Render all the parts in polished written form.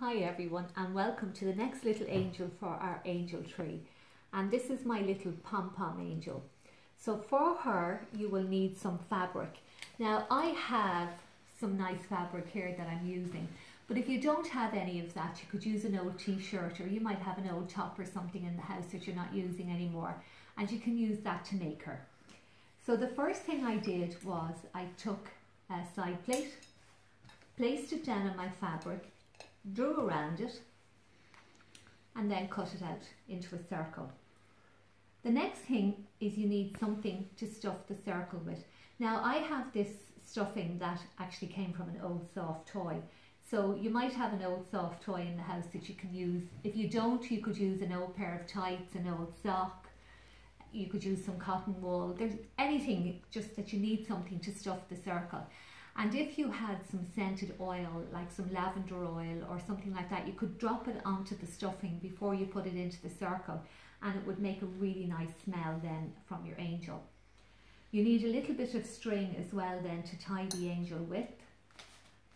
Hi everyone, and welcome to the next little angel for our angel tree. And this is my little pom-pom angel. So for her you will need some fabric. Now I have some nice fabric here that I'm using, but if you don't have any of that, you could use an old t-shirt, or you might have an old top or something in the house that you're not using anymore, and you can use that to make her. So the first thing I did was I took a side plate, placed it down on my fabric, drew around it, and then cut it out into a circle. The next thing is you need something to stuff the circle with. Now I have this stuffing that actually came from an old soft toy. So you might have an old soft toy in the house that you can use. If you don't, you could use an old pair of tights, an old sock. You could use some cotton wool. There's anything, just that you need something to stuff the circle. And if you had some scented oil, like some lavender oil or something like that, you could drop it onto the stuffing before you put it into the circle, and it would make a really nice smell then from your angel. You need a little bit of string as well then to tie the angel with.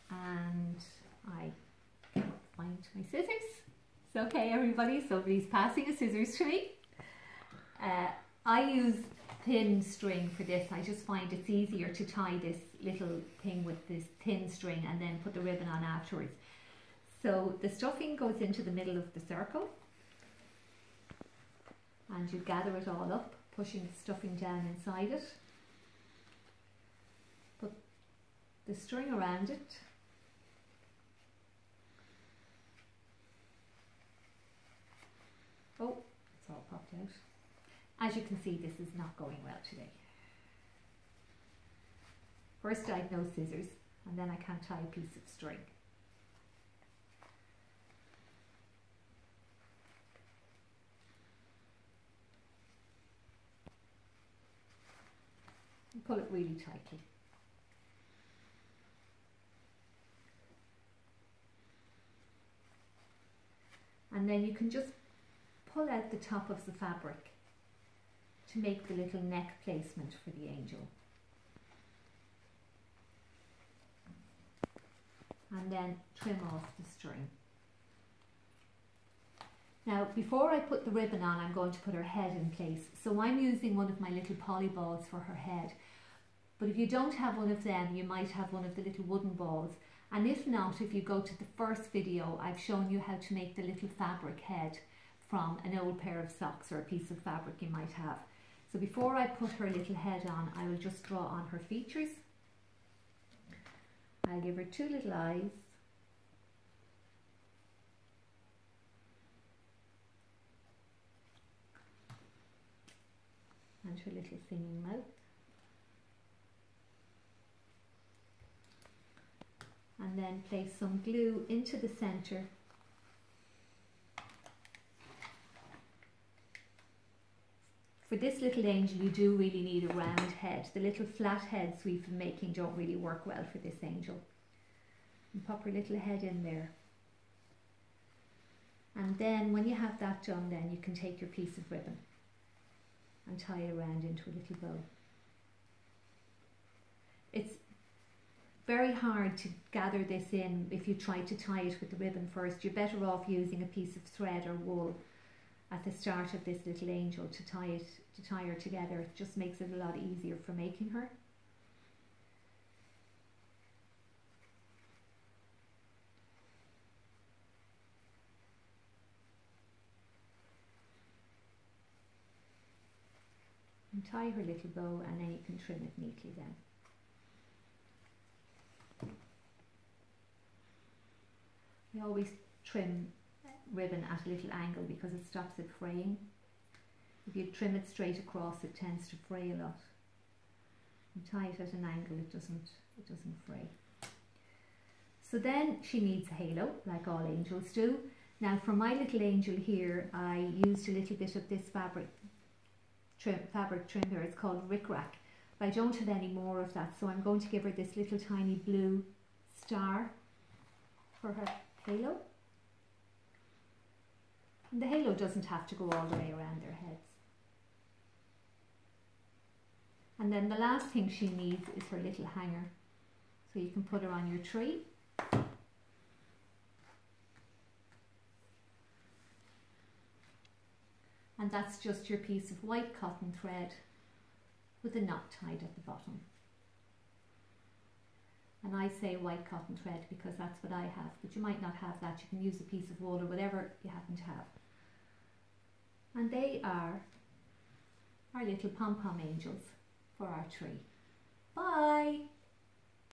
And I can't find my scissors. It's okay everybody, somebody's passing a scissors to me. I use thin string for this. I just find it's easier to tie this little thing with this thin string and then put the ribbon on afterwards. So the stuffing goes into the middle of the circle, and you gather it all up, pushing the stuffing down inside it. Put the string around it. Oh, it's all popped out. As you can see, this is not going well today. First I had no scissors, and then I can't tie a piece of string. And pull it really tightly. And then you can just pull out the top of the fabric to make the little neck placement for the angel. And then trim off the string. Now before I put the ribbon on, I'm going to put her head in place. So I'm using one of my little poly balls for her head. But if you don't have one of them, you might have one of the little wooden balls. And if not, if you go to the first video, I've shown you how to make the little fabric head from an old pair of socks or a piece of fabric you might have. So before I put her little head on, I will just draw on her features. I'll give her two little eyes. And her little singing mouth. And then place some glue into the centre. For this little angel, you do really need a round head. The little flat heads we've been making don't really work well for this angel. And pop her little head in there. And then when you have that done, then you can take your piece of ribbon and tie it around into a little bow. It's very hard to gather this in if you try to tie it with the ribbon first. You're better off using a piece of thread or wool at the start of this little angel to tie her together. It just makes it a lot easier for making her. And tie her little bow, and then you can trim it neatly then. I always trim ribbon at a little angle because it stops it fraying. If you trim it straight across, it tends to fray a lot. And tie it at an angle, it doesn't fray. So then she needs a halo, like all angels do. Now for my little angel here, I used a little bit of this fabric trim here. It's called Ric Rac. But I don't have any more of that, so I'm going to give her this little tiny blue star for her halo. And the halo doesn't have to go all the way around their heads. And then the last thing she needs is her little hanger. So you can put her on your tree. and that's just your piece of white cotton thread with a knot tied at the bottom. And I say white cotton thread because that's what I have, but you might not have that. You can use a piece of wool or whatever you happen to have. And they are our little pom-pom angels for our tree. Bye!